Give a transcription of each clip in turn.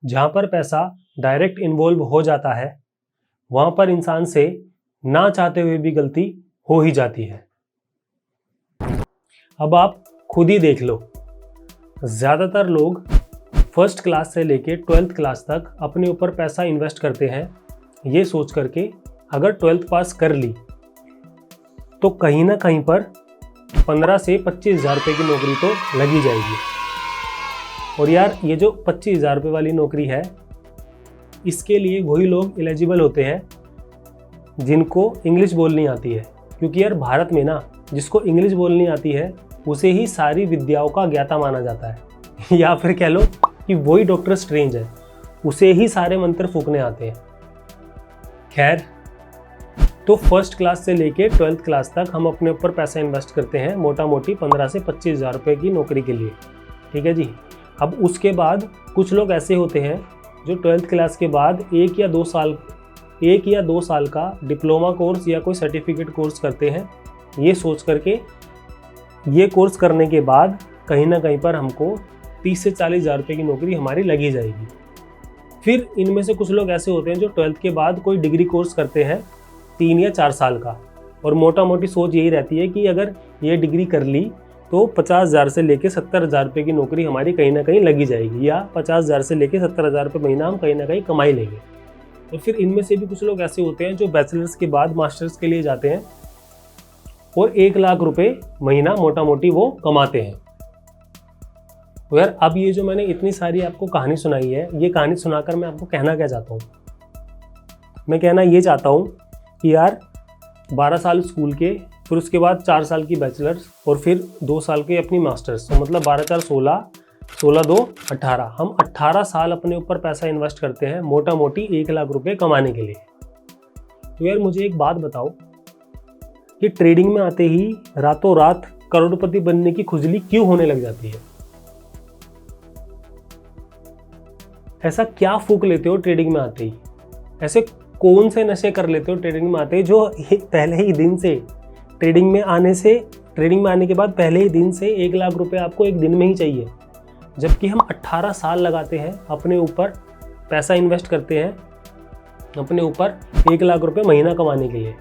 जहाँ पर पैसा डायरेक्ट इन्वॉल्व हो जाता है वहाँ पर इंसान से ना चाहते हुए भी गलती हो ही जाती है। अब आप खुद ही देख लो, ज़्यादातर लोग फर्स्ट क्लास से लेके 12th क्लास तक अपने ऊपर पैसा इन्वेस्ट करते हैं ये सोच करके अगर 12th पास कर ली तो कहीं ना कहीं पर 15 से 25,000 रुपये की नौकरी तो लगी जाएगी। और यार ये जो 25,000 रुपये वाली नौकरी है इसके लिए वही लोग एलिजिबल होते हैं जिनको इंग्लिश बोलनी आती है, क्योंकि यार भारत में ना जिसको इंग्लिश बोलनी आती है उसे ही सारी विद्याओं का ज्ञाता माना जाता है या फिर कह लो कि वही डॉक्टर स्ट्रेंज है, उसे ही सारे मंत्र फूकने आते हैं। खैर, तो फर्स्ट क्लास से लेके 12th क्लास तक हम अपने ऊपर पैसा इन्वेस्ट करते हैं मोटा मोटी 15 से 25,000 रुपये की नौकरी के लिए, ठीक है जी। अब उसके बाद कुछ लोग ऐसे होते हैं जो 12th क्लास के बाद एक या दो साल का डिप्लोमा कोर्स या कोई सर्टिफिकेट कोर्स करते हैं ये सोच करके ये कोर्स करने के बाद कहीं ना कहीं पर हमको 30 से 40,000 रुपये की नौकरी हमारी लगी जाएगी। फिर इनमें से कुछ लोग ऐसे होते हैं जो 12th के बाद कोई डिग्री कोर्स करते हैं 3 या 4 साल का, और मोटा मोटी सोच यही रहती है कि अगर ये डिग्री कर ली तो 50,000 से लेके 70,000 रुपये की नौकरी हमारी कहीं ना कहीं लगी जाएगी, या 50,000 से लेके 70,000 रुपये महीना हम कहीं ना कहीं कमाई लेंगे। और फिर इनमें से भी कुछ लोग ऐसे होते हैं जो बैचलर्स के बाद मास्टर्स के लिए जाते हैं और 1 लाख रुपये महीना मोटा मोटी वो कमाते हैं। तो यार अब ये जो मैंने इतनी सारी आपको कहानी सुनाई है, ये कहानी सुनाकर मैं आपको कहना क्या चाहता हूँ, मैं कहना ये चाहता हूँ कि यार 12 साल स्कूल के, फिर उसके बाद 4 साल की बैचलर्स और फिर 2 साल के अपनी मास्टर्स, तो मतलब 12 4 16, 16 2 18, हम 18 साल अपने ऊपर पैसा इन्वेस्ट करते हैं मोटा मोटी 1 लाख रुपए कमाने के लिए। तो यार मुझे एक बात बताओ कि ट्रेडिंग में आते ही रातों रात करोड़पति बनने की खुजली क्यों होने लग जाती है? ऐसा क्या फूक लेते हो ट्रेडिंग में आते ही? ऐसे कौन से नशे कर लेते हो ट्रेडिंग में आते ही जो पहले ही दिन से ट्रेडिंग में आने के बाद पहले ही दिन से 1 लाख रुपए आपको एक दिन में ही चाहिए, जबकि हम 18 साल लगाते हैं अपने ऊपर पैसा इन्वेस्ट करते हैं अपने ऊपर 1 लाख रुपए महीना कमाने के लिए।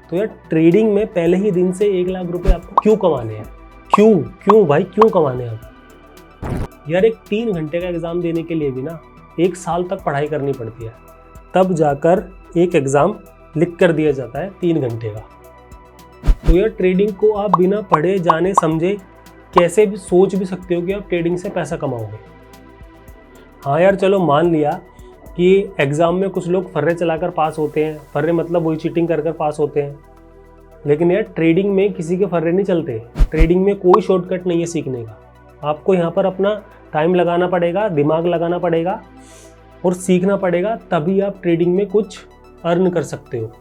तो यार ट्रेडिंग में पहले ही दिन से 1 लाख रुपए आपको क्यों कमाने हैं? क्यों भाई क्यों कमाने हैं आप? यार एक 3 घंटे का एग्ज़ाम देने के लिए भी ना 1 साल तक पढ़ाई करनी पड़ती है, तब जाकर एक एग्ज़ाम लिख कर दिया जाता है 3 घंटे का। तो यार ट्रेडिंग को आप बिना पढ़े जाने समझे कैसे भी सोच भी सकते हो कि आप ट्रेडिंग से पैसा कमाओगे। हाँ यार चलो मान लिया कि एग्ज़ाम में कुछ लोग फर्रे चलाकर पास होते हैं, फर्रे मतलब वही चीटिंग कर कर पास होते हैं, लेकिन यार ट्रेडिंग में किसी के फर्रे नहीं चलते। ट्रेडिंग में कोई शॉर्टकट नहीं है सीखने का, आपको यहाँ पर अपना टाइम लगाना पड़ेगा, दिमाग लगाना पड़ेगा और सीखना पड़ेगा, तभी आप ट्रेडिंग में कुछ अर्न कर सकते हो।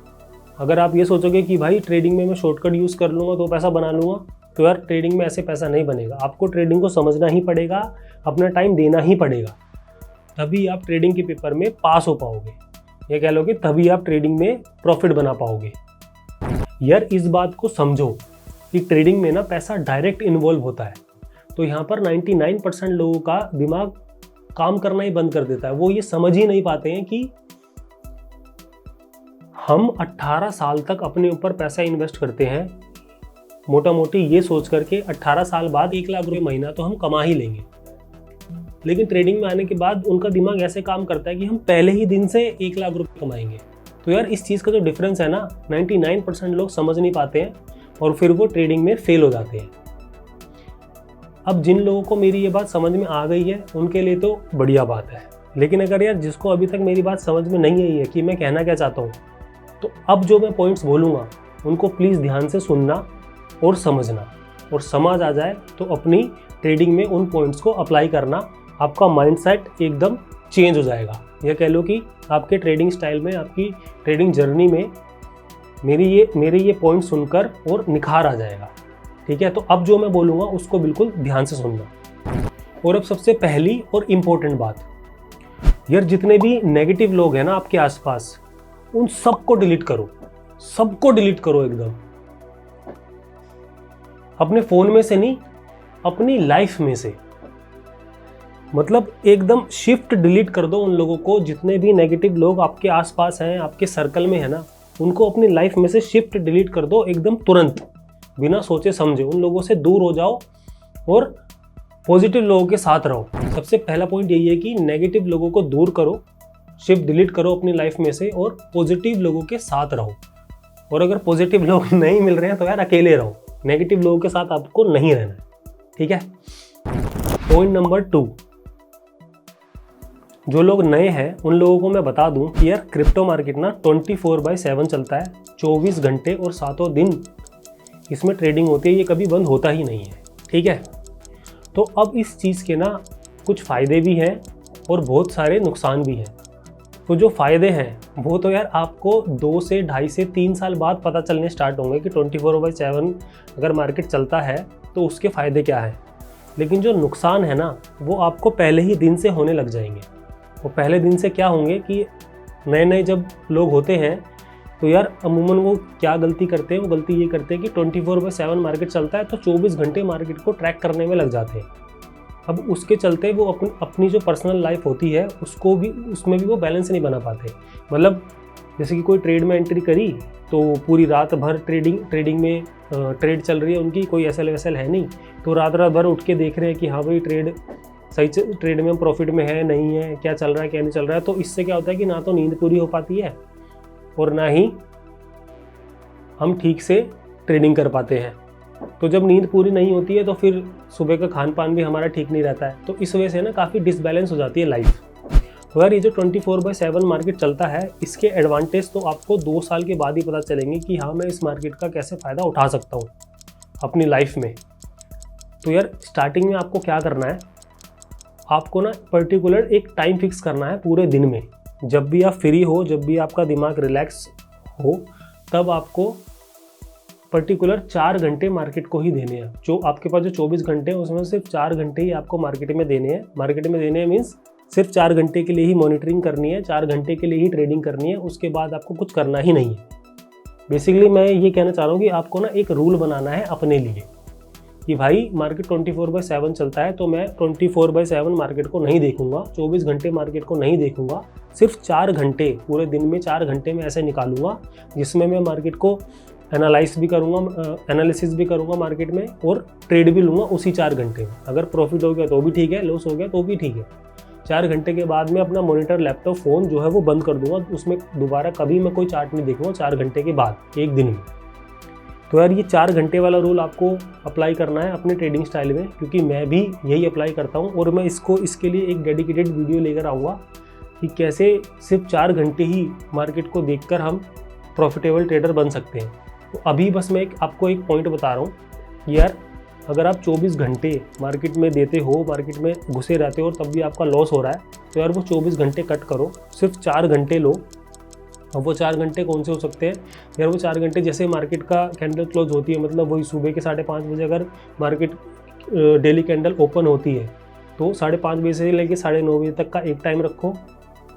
अगर आप ये सोचोगे कि भाई ट्रेडिंग में मैं शॉर्टकट यूज़ कर लूँगा तो पैसा बना लूँगा, तो यार ट्रेडिंग में ऐसे पैसा नहीं बनेगा। आपको ट्रेडिंग को समझना ही पड़ेगा, अपना टाइम देना ही पड़ेगा, तभी आप ट्रेडिंग के पेपर में पास हो पाओगे, ये कह लो कि तभी आप ट्रेडिंग में प्रॉफिट बना पाओगे। यार इस बात को समझो कि ट्रेडिंग में ना पैसा डायरेक्ट इन्वॉल्व होता है, तो यहाँ पर 99% लोगों का दिमाग काम करना ही बंद कर देता है। वो ये समझ ही नहीं पाते हैं कि हम 18 साल तक अपने ऊपर पैसा इन्वेस्ट करते हैं मोटा मोटी ये सोच करके 18 साल बाद 1 लाख रुपए महीना तो हम कमा ही लेंगे, लेकिन ट्रेडिंग में आने के बाद उनका दिमाग ऐसे काम करता है कि हम पहले ही दिन से 1 लाख रुपए कमाएंगे। तो यार इस चीज़ का जो डिफरेंस है ना 99% लोग समझ नहीं पाते हैं और फिर वो ट्रेडिंग में फेल हो जाते हैं। अब जिन लोगों को मेरी ये बात समझ में आ गई है उनके लिए तो बढ़िया बात है, लेकिन अगर यार जिसको अभी तक मेरी बात समझ में नहीं आई है कि मैं कहना क्या चाहता हूँ, तो अब जो मैं पॉइंट्स बोलूँगा उनको प्लीज़ ध्यान से सुनना और समझना, और समझ आ जाए तो अपनी ट्रेडिंग में उन पॉइंट्स को अप्लाई करना, आपका माइंडसेट एकदम चेंज हो जाएगा। यह कह लो कि आपके ट्रेडिंग स्टाइल में, आपकी ट्रेडिंग जर्नी में मेरे ये पॉइंट सुनकर और निखार आ जाएगा, ठीक है। तो अब जो मैं बोलूँगा उसको बिल्कुल ध्यान से सुनना। और अब सबसे पहली और इम्पोर्टेंट बात, यार जितने भी नेगेटिव लोग हैं ना आपके आसपास, उन सबको डिलीट करो, सबको डिलीट करो एकदम। अपने फ़ोन में से नहीं, अपनी लाइफ में से। मतलब एकदम शिफ्ट डिलीट कर दो उन लोगों को, जितने भी नेगेटिव लोग आपके आसपास हैं, आपके सर्कल में है ना, उनको अपनी लाइफ में से शिफ्ट डिलीट कर दो एकदम तुरंत, बिना सोचे समझे। उन लोगों से दूर हो जाओ और पॉजिटिव लोगों के साथ रहो। सबसे पहला पॉइंट यही है कि नेगेटिव लोगों को दूर करो, शिफ्ट डिलीट करो अपनी लाइफ में से और पॉजिटिव लोगों के साथ रहो। और अगर पॉजिटिव लोग नहीं मिल रहे हैं तो यार अकेले रहो, नेगेटिव लोगों के साथ आपको नहीं रहना है, ठीक है। पॉइंट नंबर 2, जो लोग नए हैं उन लोगों को मैं बता दूं कि यार क्रिप्टो मार्केट ना 24/7 चलता है, 24 घंटे और 7 दिन इसमें ट्रेडिंग होती है, ये कभी बंद होता ही नहीं है, ठीक है। तो अब इस चीज़ के ना कुछ फ़ायदे भी हैं और बहुत सारे नुकसान भी हैं। तो जो फ़ायदे हैं वो तो यार आपको 2 से 2.5 से 3 साल बाद पता चलने स्टार्ट होंगे कि 24/7 अगर मार्केट चलता है तो उसके फ़ायदे क्या हैं। लेकिन जो नुकसान है ना वो आपको पहले ही दिन से होने लग जाएंगे। वो पहले दिन से क्या होंगे कि नए नए जब लोग होते हैं तो यार अमूमन वो क्या गलती करते हैं, वो गलती ये करते हैं कि 24/7 मार्केट चलता है तो 24 घंटे मार्केट को ट्रैक करने में लग जाते हैं। अब उसके चलते वो अपनी जो पर्सनल लाइफ होती है उसको भी, उसमें भी वो बैलेंस नहीं बना पाते। मतलब जैसे कि कोई ट्रेड में एंट्री करी तो पूरी रात भर ट्रेडिंग में ट्रेड चल रही है उनकी, कोई एसएल वैसल है नहीं, तो रात भर उठ के देख रहे हैं कि हाँ भाई ट्रेड में हम प्रॉफिट में है नहीं है, क्या चल रहा है क्या नहीं चल रहा है। तो इससे क्या होता है कि ना तो नींद पूरी हो पाती है और ना ही हम ठीक से ट्रेडिंग कर पाते हैं। तो जब नींद पूरी नहीं होती है तो फिर सुबह का खान पान भी हमारा ठीक नहीं रहता है, तो इस वजह से ना काफ़ी डिसबैलेंस हो जाती है लाइफ। तो यार ये जो 24/7 मार्केट चलता है इसके एडवांटेज तो आपको 2 साल के बाद ही पता चलेंगे कि हाँ मैं इस मार्केट का कैसे फ़ायदा उठा सकता हूँ अपनी लाइफ में। तो यार स्टार्टिंग में आपको क्या करना है, आपको ना पर्टिकुलर एक टाइम फिक्स करना है पूरे दिन में। जब भी आप फ्री हो, जब भी आपका दिमाग रिलैक्स हो, तब आपको पर्टिकुलर 4 घंटे मार्केट को ही देने हैं। जो आपके पास जो 24 घंटे हैं उसमें सिर्फ 4 घंटे ही आपको मार्केट में देने हैं। मार्केट में देने हैं मीन्स सिर्फ 4 घंटे के लिए ही मॉनिटरिंग करनी है, 4 घंटे के लिए ही ट्रेडिंग करनी है, उसके बाद आपको कुछ करना ही नहीं है। बेसिकली मैं ये कहना चाह रहा हूँ कि आपको ना एक रूल बनाना है अपने लिए कि भाई मार्केट 24/7 चलता है तो मैं 24/7 मार्केट को नहीं देखूंगा, 24 घंटे मार्केट को नहीं देखूंगा, सिर्फ 4 घंटे पूरे दिन में 4 घंटे में ऐसे निकालूंगा जिसमें मैं मार्केट को एनालिसिस भी करूंगा मार्केट में और ट्रेड भी लूँगा उसी 4 घंटे में। अगर प्रॉफिट हो गया तो भी ठीक है, लॉस हो गया तो भी ठीक है। 4 घंटे के बाद में अपना मॉनिटर, लैपटॉप, फ़ोन जो है वो बंद कर दूंगा, उसमें दोबारा कभी मैं कोई चार्ट नहीं देखूंगा 4 घंटे के बाद एक दिन में। तो यार ये 4 घंटे वाला रूल आपको अप्लाई करना है अपने ट्रेडिंग स्टाइल में, क्योंकि मैं भी यही अप्लाई करता हूँ और मैं इसके लिए एक डेडिकेटेड वीडियो लेकर आऊँगा कि कैसे सिर्फ 4 घंटे ही मार्केट को देखकर हम प्रॉफिटेबल ट्रेडर बन सकते हैं। तो अभी बस मैं आपको एक पॉइंट बता रहा हूँ यार, अगर आप 24 घंटे मार्केट में देते हो, मार्केट में घुसे रहते हो और तब भी आपका लॉस हो रहा है, तो यार वो 24 घंटे कट करो, सिर्फ 4 घंटे लो। अब वो 4 घंटे कौन से हो सकते हैं यार? वो 4 घंटे जैसे मार्केट का कैंडल क्लोज होती है, मतलब वही सुबह के 5:30 बजे अगर मार्केट डेली कैंडल ओपन होती है तो 5:30 बजे से लेकर 9:30 बजे तक का एक टाइम रखो,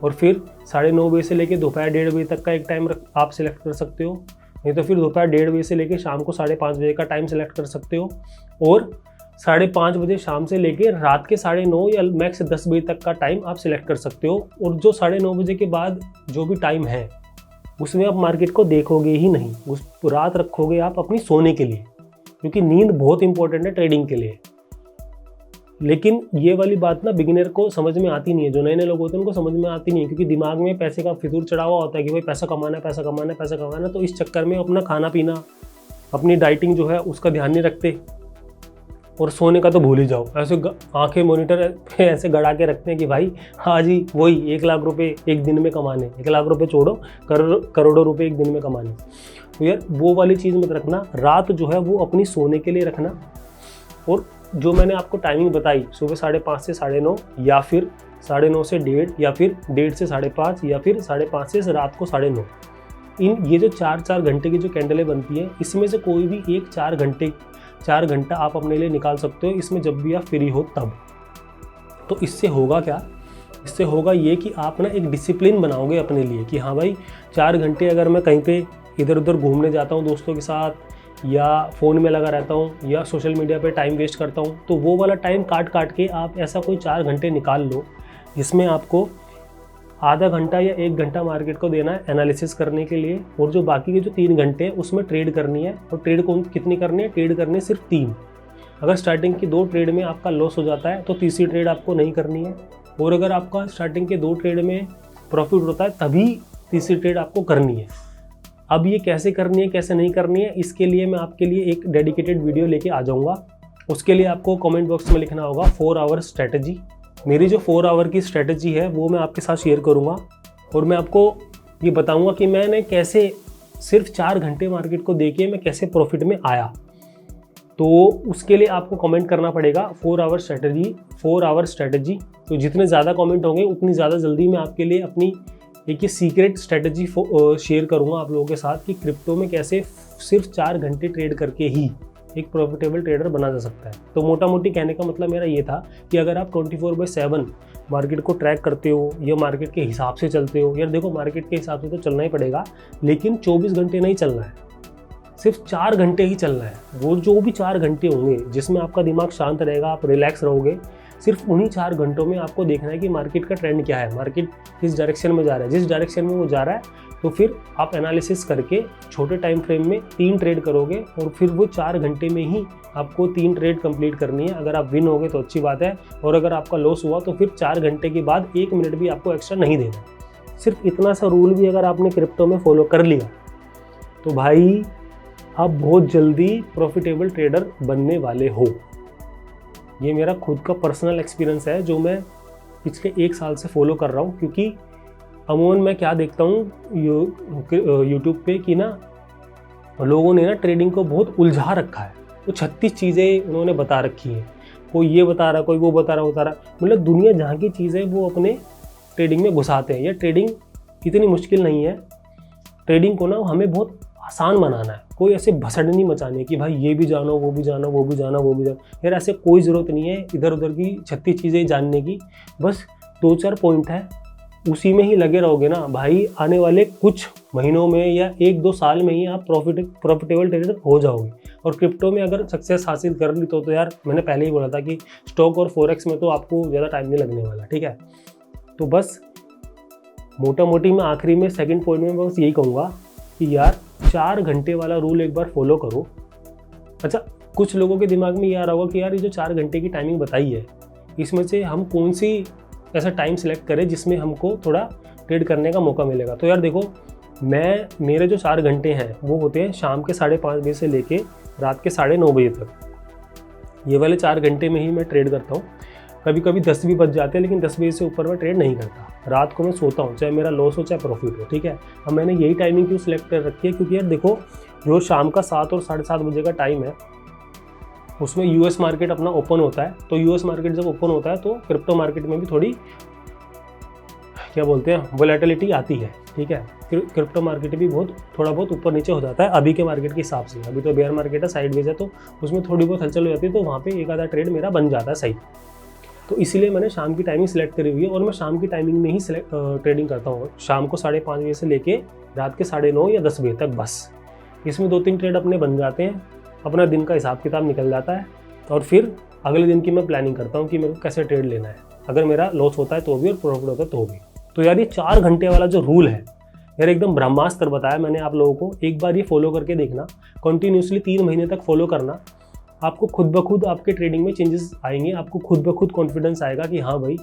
और फिर 9:30 बजे से लेकर दोपहर 1:30 बजे तक का एक टाइम आप सिलेक्ट कर सकते हो, नहीं तो फिर दोपहर 1:30 बजे से लेकर शाम को 5:30 बजे का टाइम सेलेक्ट कर सकते हो, और 5:30 बजे शाम से लेकर रात के 9:30 या मैक्स 10 बजे तक का टाइम आप सिलेक्ट कर सकते हो। और जो 9:30 बजे के बाद जो भी टाइम है उसमें आप मार्केट को देखोगे ही नहीं, उस रात रखोगे आप अपनी सोने के लिए, क्योंकि नींद बहुत इंपॉर्टेंट है ट्रेडिंग के लिए। लेकिन ये वाली बात ना बिगिनर को समझ में आती नहीं है, जो नए नए लोग होते हैं उनको समझ में आती नहीं है, क्योंकि दिमाग में पैसे का फितूर चढ़ा हुआ होता है कि भाई पैसा कमाना है, पैसा कमाना है, पैसा कमाना है। तो इस चक्कर में अपना खाना पीना, अपनी डाइटिंग जो है उसका ध्यान नहीं रखते, और सोने का तो भूल ही जाओ। ऐसे आंखें मॉनिटर पे ऐसे गड़ा के रखते हैं कि भाई हाँ जी वही 1 लाख रुपए एक दिन में कमाने, 1 लाख रुपए छोड़ो, करोड़ों रुपए एक दिन में कमाने। तो यार वो वाली चीज़ मत रखना, रात जो है वो अपनी सोने के लिए रखना। और जो मैंने आपको टाइमिंग बताई, सुबह 5:30 से 9:30, या फिर 9:30 से 1:30, या फिर 1:30 से 5:30, या फिर 5:30 से रात को 9:30, ये जो 4 घंटे की जो कैंडलें बनती हैं, इसमें से कोई भी एक 4 घंटा आप अपने लिए निकाल सकते हो, इसमें जब भी आप फ्री हो तब। तो इससे होगा क्या? इससे होगा ये कि आप ना एक डिसिप्लिन बनाओगे अपने लिए कि हाँ भाई 4 घंटे अगर मैं कहीं पे इधर उधर घूमने जाता हूँ दोस्तों के साथ, या फ़ोन में लगा रहता हूँ या सोशल मीडिया पे टाइम वेस्ट करता हूँ, तो वो वाला टाइम काट के आप ऐसा कोई 4 घंटे निकाल लो जिसमें आपको आधा घंटा या 1 घंटा मार्केट को देना है एनालिसिस करने के लिए, और जो बाकी के जो 3 घंटे हैं उसमें ट्रेड करनी है। और ट्रेड को कितनी करनी है? ट्रेड करनी है सिर्फ 3। अगर स्टार्टिंग की 2 ट्रेड में आपका लॉस हो जाता है तो तीसरी ट्रेड आपको नहीं करनी है, और अगर आपका स्टार्टिंग के 2 ट्रेड में प्रॉफिट होता है तभी तीसरी ट्रेड आपको करनी है। अब ये कैसे करनी है कैसे नहीं करनी है, इसके लिए मैं आपके लिए एक डेडिकेटेड वीडियो लेके आ जाऊँगा। उसके लिए आपको कमेंट बॉक्स में लिखना होगा 4 आवर स्ट्रैटेजी। मेरी जो 4 आवर की स्ट्रैटेजी है वो मैं आपके साथ शेयर करूँगा, और मैं आपको ये बताऊँगा कि मैंने कैसे सिर्फ 4 घंटे मार्केट को देके मैं कैसे प्रॉफिट में आया। तो उसके लिए आपको कमेंट करना पड़ेगा 4 आवर स्ट्रैटेजी। तो जितने ज़्यादा कमेंट होंगे उतनी ज़्यादा जल्दी मैं आपके लिए अपनी एक ये सीक्रेट स्ट्रैटेजी शेयर करूँगा आप लोगों के साथ कि क्रिप्टो में कैसे सिर्फ 4 घंटे ट्रेड करके ही एक प्रॉफिटेबल ट्रेडर बना जा सकता है। तो मोटा मोटी कहने का मतलब मेरा ये था कि अगर आप 24/7 मार्केट को ट्रैक करते हो या मार्केट के हिसाब से चलते हो, यार देखो मार्केट के हिसाब से तो चलना ही पड़ेगा, लेकिन 24 घंटे नहीं चलना है, सिर्फ 4 घंटे ही चलना है। वो जो भी 4 घंटे होंगे जिसमें आपका दिमाग शांत रहेगा, आप रिलैक्स रहोगे, सिर्फ उन्हीं 4 घंटों में आपको देखना है कि मार्केट का ट्रेंड क्या है, मार्केट किस डायरेक्शन में जा रहा है। जिस डायरेक्शन में वो जा रहा है तो फिर आप एनालिसिस करके छोटे टाइम फ्रेम में 3 ट्रेड करोगे, और फिर वो 4 घंटे में ही आपको 3 ट्रेड कंप्लीट करनी है। अगर आप विन होगे तो अच्छी बात है, और अगर आपका लॉस हुआ तो फिर 4 घंटे के बाद 1 मिनट भी आपको एक्स्ट्रा नहीं देना। सिर्फ इतना सा रूल भी अगर आपने क्रिप्टो में फॉलो कर लिया तो भाई आप बहुत जल्दी प्रॉफिटेबल ट्रेडर बनने वाले हो। ये मेरा खुद का पर्सनल एक्सपीरियंस है जो मैं पिछले 1 साल से फॉलो कर रहा हूँ, क्योंकि अमूमन मैं क्या देखता हूँ यूट्यूब पे कि ना लोगों ने ना ट्रेडिंग को बहुत उलझा रखा है। तो 36 चीज़ें उन्होंने बता रखी हैं, कोई ये बता रहा, कोई वो बता रहा, मतलब दुनिया जहाँ की चीज़ें वो अपने ट्रेडिंग में घुसाते हैं। ये ट्रेडिंग इतनी मुश्किल नहीं है, ट्रेडिंग को ना हमें बहुत आसान बनाना है। कोई ऐसे भसड़ नहीं मचानी है कि भाई ये भी जानो वो भी जानो वो भी जानो। यार ऐसे कोई ज़रूरत नहीं है इधर उधर की 36 चीज़ें जानने की। बस 2-4 पॉइंट है, उसी में ही लगे रहोगे ना भाई, आने वाले कुछ महीनों में या 1-2 साल में ही आप प्रॉफिटेबल ट्रेडर हो जाओगे। और क्रिप्टो में अगर सक्सेस हासिल कर ली तो यार मैंने पहले ही बोला था कि स्टॉक और फॉरेक्स में तो आपको ज़्यादा टाइम नहीं लगने वाला, ठीक है। तो बस मोटा मोटी मैं आखिरी में सेकंड पॉइंट में बस यही कहूँगा कि यार 4 घंटे वाला रूल एक बार फॉलो करो। अच्छा, कुछ लोगों के दिमाग में ये आ रहा होगा कि यार ये जो 4 घंटे की टाइमिंग बताई है इसमें से हम कौन सी ऐसा टाइम सेलेक्ट करें जिसमें हमको थोड़ा ट्रेड करने का मौका मिलेगा। तो यार देखो, मेरे जो 4 घंटे हैं वो होते हैं शाम के 5:30 बजे से लेके रात के 9:30 बजे तक। ये वाले 4 घंटे में ही मैं ट्रेड करता हूँ। कभी कभी 10 भी बज जाते हैं, लेकिन 10 बजे से ऊपर मैं ट्रेड नहीं करता। रात को मैं सोता हूँ, चाहे मेरा लॉस हो चाहे प्रॉफिट हो, ठीक है। अब मैंने यही टाइमिंग क्यों सिलेक्ट कर रखी है, क्योंकि यार देखो जो शाम का 7 और 7:30 बजे का टाइम है उसमें यूएस मार्केट अपना ओपन होता है। तो यूएस मार्केट जब ओपन होता है तो क्रिप्टो मार्केट में भी थोड़ी क्या बोलते हैं वोलेटिलिटी आती है, ठीक है। क्रिप्टो मार्केट भी थोड़ा बहुत ऊपर नीचे हो जाता है अभी के मार्केट के हिसाब से। अभी तो बेयर मार्केट है, साइडवेज है, तो उसमें थोड़ी बहुत हलचल हो जाती है, तो वहाँ पे एक आधा ट्रेड मेरा बन जाता है सही। तो इसीलिए मैंने शाम की टाइमिंग सिलेक्ट करी हुई है, और मैं शाम की टाइमिंग में ही ट्रेडिंग करता हूँ। शाम को 5:30 बजे से लेके रात के 9:30 या 10 बजे तक बस। इसमें 2-3 ट्रेड अपने बन जाते हैं, अपना दिन का हिसाब किताब निकल जाता है, और फिर अगले दिन की मैं प्लानिंग करता हूँ कि मेरे को कैसे ट्रेड लेना है, अगर मेरा लॉस होता है तो भी और प्रॉफिट होता है तो भी। तो यार ये 4 घंटे वाला जो रूल है यार एकदम ब्रह्मास्त्र बताया मैंने आप लोगों को। एक बार ये फॉलो करके देखना, कंटिन्यूसली 3 महीने तक फॉलो करना, आपको खुद ब खुद आपके ट्रेडिंग में चेंजेस आएंगे। आपको खुद ब खुद कॉन्फिडेंस आएगा कि हाँ भाई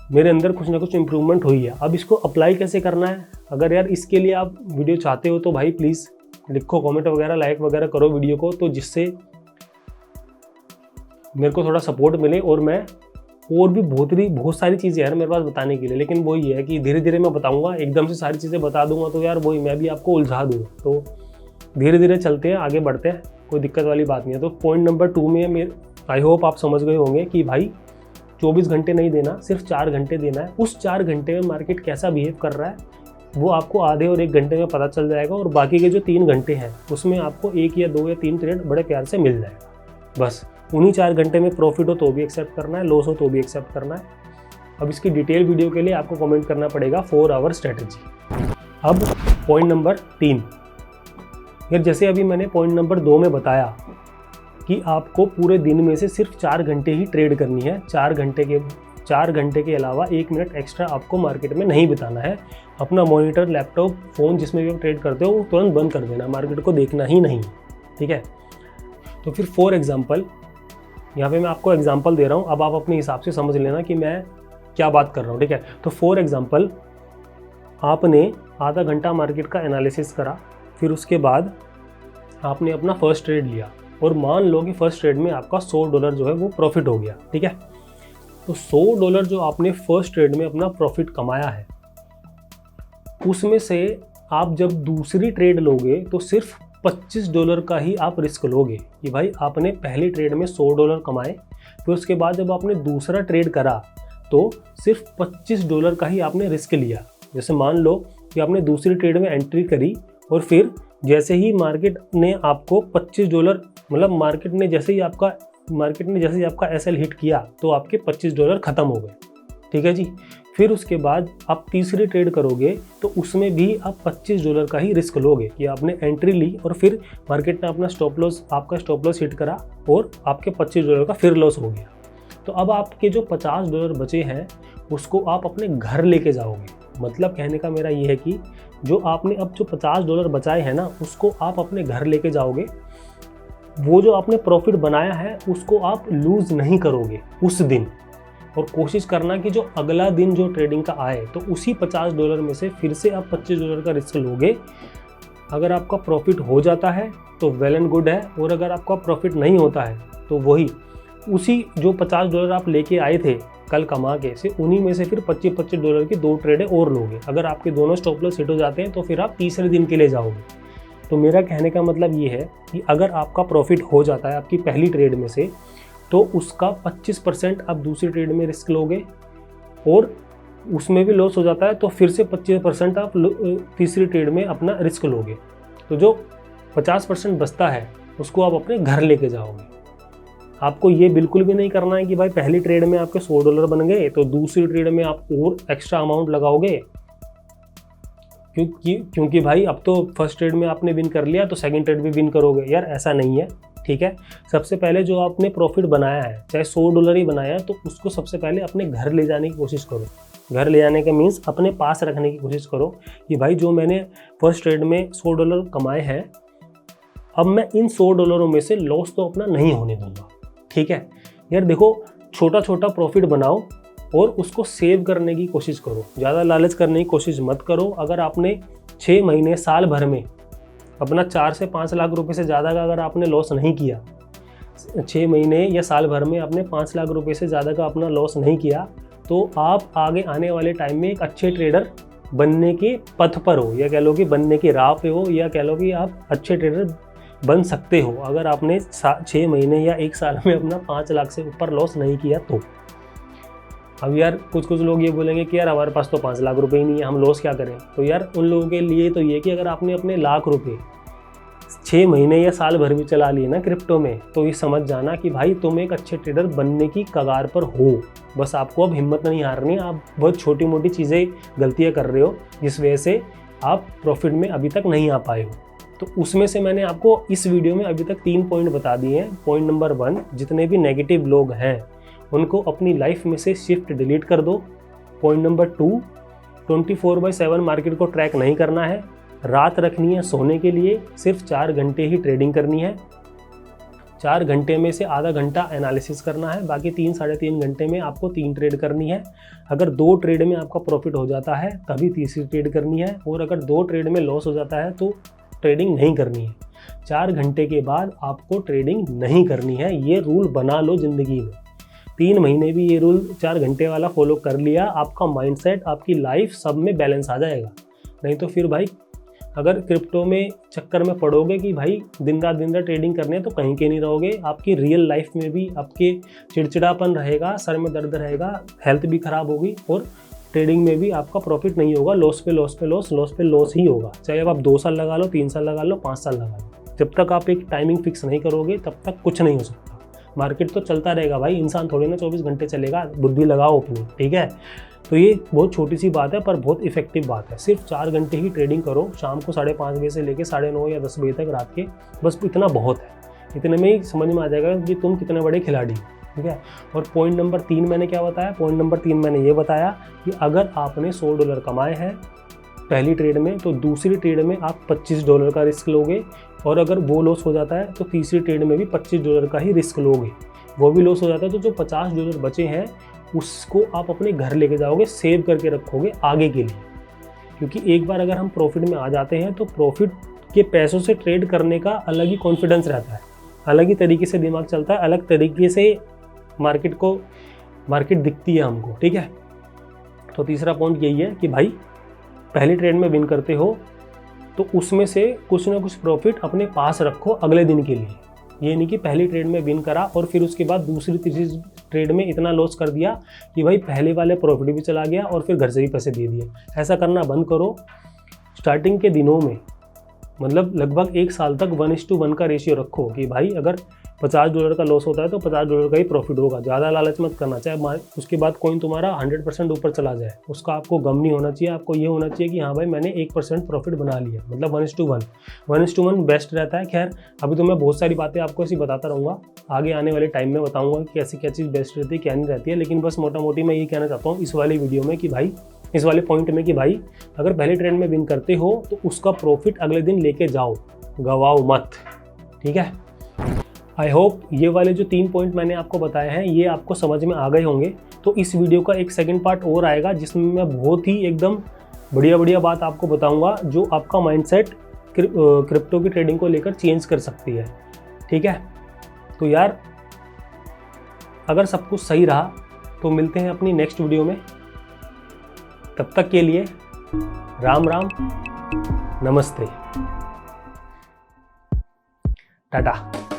मेरे अंदर कुछ ना कुछ इंप्रूवमेंट हुई है। अब इसको अप्लाई कैसे करना है, अगर यार इसके लिए आप वीडियो चाहते हो तो भाई प्लीज़ लिखो, कमेंट वगैरह, लाइक वगैरह करो वीडियो को, तो जिससे मेरे को थोड़ा सपोर्ट मिले। और मैं और भी बहुत सारी चीज़ें यार मेरे पास बताने के लिए, लेकिन वो ये है कि धीरे धीरे मैं बताऊंगा। एकदम से सारी चीज़ें बता दूंगा तो यार वही मैं भी आपको उलझा दूँ। तो धीरे धीरे चलते हैं, आगे बढ़ते हैं, कोई दिक्कत वाली बात नहीं है। तो पॉइंट नंबर 2 में आई होप आप समझ गए होंगे कि भाई 24 घंटे नहीं देना, सिर्फ 4 घंटे देना है। उस 4 घंटे में मार्केट कैसा बिहेव कर रहा है वो आपको आधे और 1 घंटे में पता चल जाएगा, और बाकी के जो 3 घंटे हैं उसमें आपको 1 या 2 या 3 ट्रेड बड़े प्यार से मिल जाएगा। बस उन्हीं 4 घंटे में प्रॉफिट हो तो भी एक्सेप्ट करना है, लॉस हो तो भी एक्सेप्ट करना है। अब इसकी डिटेल वीडियो के लिए आपको कमेंट करना पड़ेगा 4 आवर स्ट्रैटेजी। अब पॉइंट नंबर 3, यार जैसे अभी मैंने पॉइंट नंबर 2 में बताया कि आपको पूरे दिन में से सिर्फ 4 घंटे ही ट्रेड करनी है। 4 घंटे के अलावा 1 मिनट एक्स्ट्रा आपको मार्केट में नहीं बिताना है। अपना मॉनिटर, लैपटॉप, फ़ोन जिसमें भी आप ट्रेड करते हो वो तुरंत बंद कर देना, मार्केट को देखना ही नहीं, ठीक है। तो फिर फॉर एग्जांपल यहाँ पे मैं आपको एग्जांपल दे रहा हूँ, अब आप अपने हिसाब से समझ लेना कि मैं क्या बात कर रहा हूँ, ठीक है। तो फॉर एग्जांपल आपने आधा घंटा मार्केट का एनालिसिस करा, फिर उसके बाद आपने अपना फर्स्ट ट्रेड लिया और मान लो कि फर्स्ट ट्रेड में आपका $100 जो है वो प्रॉफिट हो गया, ठीक है। तो $100 जो आपने फर्स्ट ट्रेड में अपना प्रॉफिट कमाया है, उसमें से आप जब दूसरी ट्रेड लोगे तो सिर्फ $25 का ही आप रिस्क लोगे कि भाई आपने पहली ट्रेड में $100 कमाए, फिर उसके बाद जब आपने दूसरा ट्रेड करा तो सिर्फ $25 का ही आपने रिस्क लिया। जैसे मान लो कि आपने दूसरी ट्रेड में एंट्री करी और फिर जैसे ही मार्केट ने आपको $25 मतलब मार्केट ने जैसे ही आपका एसएल हिट किया तो आपके $25 ख़त्म हो गए, ठीक है जी। फिर उसके बाद आप तीसरी ट्रेड करोगे तो उसमें भी आप $25 का ही रिस्क लोगे कि आपने एंट्री ली और फिर मार्केट ने आपका स्टॉप लॉस हिट करा और आपके $25 का फिर लॉस हो गया। तो अब आपके जो $50 बचे हैं उसको आप अपने घर लेके जाओगे। मतलब कहने का मेरा ये है कि जो आपने अब जो $50 बचाए हैं ना, उसको आप अपने घर लेके जाओगे। वो जो आपने प्रॉफिट बनाया है उसको आप लूज़ नहीं करोगे उस दिन, और कोशिश करना कि जो अगला दिन जो ट्रेडिंग का आए तो उसी $50 में से फिर से आप $25 का रिस्क लोगे। अगर आपका प्रॉफिट हो जाता है तो वेल एंड गुड है, और अगर आपका प्रॉफिट नहीं होता है तो वही उसी जो $50 आप लेके आए थे कल कमा के से उन्हीं में से फिर $25 की 2 ट्रेडें और लोगे। अगर आपके दोनों स्टॉप लॉस हिट हो जाते हैं तो फिर आप तीसरे दिन के लिए जाओगे। तो मेरा कहने का मतलब ये है कि अगर आपका प्रॉफिट हो जाता है आपकी पहली ट्रेड में से तो उसका 25% आप दूसरी ट्रेड में रिस्क लोगे, और उसमें भी लॉस हो जाता है तो फिर से 25% आप तीसरी ट्रेड में अपना रिस्क लोगे। तो जो 50% बचता है उसको आप अपने घर लेके जाओगे। आपको ये बिल्कुल भी नहीं करना है कि भाई पहली ट्रेड में आपके $100 बन गए तो दूसरी ट्रेड में आप और एक्स्ट्रा अमाउंट लगाओगे, क्योंकि भाई अब तो फर्स्ट ट्रेड में आपने विन कर लिया तो सेकंड ट्रेड भी विन करोगे। यार ऐसा नहीं है, ठीक है। सबसे पहले जो आपने प्रॉफिट बनाया है, चाहे $100 ही बनाया है, तो उसको सबसे पहले अपने घर ले जाने की कोशिश करो। घर ले जाने का मीन्स अपने पास रखने की कोशिश करो कि भाई जो मैंने फर्स्ट ट्रेड में $100 कमाए हैं, अब मैं इन $100 में से लॉस तो अपना नहीं होने दूंगा, ठीक है। यार देखो, छोटा छोटा प्रॉफिट बनाओ और उसको सेव करने की कोशिश करो, ज़्यादा लालच करने की कोशिश मत करो। अगर आपने 6 महीने साल भर में अपना 4 से 5 लाख रुपए से ज़्यादा का अगर आपने लॉस नहीं किया, 6 महीने या साल भर में आपने 5 लाख रुपए से ज़्यादा का अपना लॉस नहीं किया, तो आप आगे आने वाले टाइम में एक अच्छे ट्रेडर बनने के पथ पर हो, या कह लो कि बनने की राह पे हो, या कह लो कि आप अच्छे ट्रेडर बन सकते हो अगर आपने 6 महीने या 1 साल में अपना 5 लाख से ऊपर लॉस नहीं किया तो। अब यार कुछ लोग ये बोलेंगे कि यार हमारे पास तो 5 लाख रुपए ही नहीं है, हम लॉस क्या करें। तो यार उन लोगों के लिए तो ये कि अगर आपने अपने लाख रुपए 6 महीने या साल भर भी चला लिए ना क्रिप्टो में, तो ये समझ जाना कि भाई तुम एक अच्छे ट्रेडर बनने की कगार पर हो। बस आपको अब हिम्मत नहीं हारनी। आप बहुत छोटी मोटी चीज़ें गलतियाँ कर रहे हो जिस वजह से आप प्रॉफिट में अभी तक नहीं आ पाए हो। तो उसमें से मैंने आपको इस वीडियो में अभी तक 3 पॉइंट बता दिए हैं। पॉइंट नंबर 1, जितने भी नेगेटिव लोग हैं उनको अपनी लाइफ में से शिफ्ट डिलीट कर दो। पॉइंट नंबर 2, 24/7 मार्केट को ट्रैक नहीं करना है, रात रखनी है सोने के लिए, सिर्फ 4 घंटे ही ट्रेडिंग करनी है। 4 घंटे में से आधा घंटा एनालिसिस करना है, बाकी 3-3.5 घंटे में आपको 3 ट्रेड करनी है। अगर 2 ट्रेड में आपका प्रॉफिट हो जाता है तभी तीसरी ट्रेड करनी है, और अगर 2 ट्रेड में लॉस हो जाता है तो ट्रेडिंग नहीं करनी है। 4 घंटे के बाद आपको ट्रेडिंग नहीं करनी है। ये रूल बना लो ज़िंदगी में। 3 महीने भी ये रूल 4 घंटे वाला फॉलो कर लिया, आपका माइंडसेट, आपकी लाइफ सब में बैलेंस आ जाएगा। नहीं तो फिर भाई अगर क्रिप्टो में चक्कर में पड़ोगे कि भाई दिन रात ट्रेडिंग करनी है तो कहीं के नहीं रहोगे। आपकी रियल लाइफ में भी आपके चिड़चिड़ापन रहेगा, सर में दर्द रहेगा, हेल्थ भी ख़राब होगी, और ट्रेडिंग में भी आपका प्रॉफिट नहीं होगा। लॉस पे लॉस पे लॉस, लॉस पे लॉस ही होगा। चाहे अब आप 2 साल लगा लो, 3 साल लगा लो, 5 साल लगा लो, जब तक आप एक टाइमिंग फिक्स नहीं करोगे तब तक कुछ नहीं हो सकता। मार्केट तो चलता रहेगा भाई, इंसान थोड़ी ना 24 घंटे चलेगा। बुद्धि लगाओ अपनी, ठीक है। तो ये बहुत छोटी सी बात है पर बहुत इफेक्टिव बात है। सिर्फ 4 घंटे ही ट्रेडिंग करो, शाम को 5:30 बजे से लेकर 9:30 या 10 बजे तक रात के, बस इतना बहुत है। इतने में ही समझ में आ जाएगा कि तुम कितने बड़े खिलाड़ी हो, ठीक है। और पॉइंट नंबर 3 मैंने क्या बताया? पॉइंट नंबर 3 मैंने ये बताया कि अगर आपने $100 कमाए हैं पहली ट्रेड में, तो दूसरी ट्रेड में आप $25 का रिस्क लोगे, और अगर वो लॉस हो जाता है तो तीसरी ट्रेड में भी $25 का ही रिस्क लोगे। वो भी लॉस हो जाता है तो जो $50 बचे हैं उसको आप अपने घर लेके जाओगे, सेव करके रखोगे आगे के लिए। क्योंकि एक बार अगर हम प्रॉफिट में आ जाते हैं तो प्रॉफिट के पैसों से ट्रेड करने का अलग ही कॉन्फिडेंस रहता है, अलग ही तरीके से दिमाग चलता है, अलग तरीके से मार्केट दिखती है हमको, ठीक है। तो तीसरा पॉइंट यही है कि भाई पहली ट्रेड में विन करते हो तो उसमें से कुछ ना कुछ प्रॉफिट अपने पास रखो अगले दिन के लिए। ये नहीं कि पहली ट्रेड में विन करा और फिर उसके बाद दूसरी तीसरी ट्रेड में इतना लॉस कर दिया कि भाई पहले वाले प्रॉफिट भी चला गया और फिर घर से भी पैसे दे दिए। ऐसा करना बंद करो। स्टार्टिंग के दिनों में मतलब लगभग 1 साल तक 1:1 का रेशियो रखो कि भाई अगर $50 का लॉस होता है तो $50 का ही प्रॉफिट होगा। ज़्यादा लालच मत करना, चाहे उसके बाद कॉइन तुम्हारा 100% ऊपर चला जाए, उसका आपको गम नहीं होना चाहिए। आपको ये होना चाहिए कि हाँ भाई मैंने 1% प्रॉफिट बना लिया, मतलब 1:1 बेस्ट रहता है। खैर अभी तो मैं बहुत सारी बातें आपको ऐसी बताता रहूँगा, आगे आने वाले टाइम में बताऊँगा कि कैसी क्या चीज़ बेस्ट रहती है क्या नहीं रहती है। लेकिन बस मोटा मोटी मैं ये कहना चाहता हूँ इस वाली वीडियो में कि भाई, इस वाले पॉइंट में कि भाई अगर पहले ट्रेड में विन करते हो तो उसका प्रॉफिट अगले दिन लेके जाओ, गवाओ मत, ठीक है। आई होप ये वाले जो 3 पॉइंट मैंने आपको बताए हैं ये आपको समझ में आ गए होंगे। तो इस वीडियो का एक सेकंड पार्ट और आएगा जिसमें मैं बहुत ही एकदम बढ़िया बात आपको बताऊंगा जो आपका माइंडसेट क्रिप्टो की ट्रेडिंग को लेकर चेंज कर सकती है, ठीक है। तो यार अगर सब कुछ सही रहा तो मिलते हैं अपनी नेक्स्ट वीडियो में। तब तक के लिए राम राम, नमस्ते, टाटा।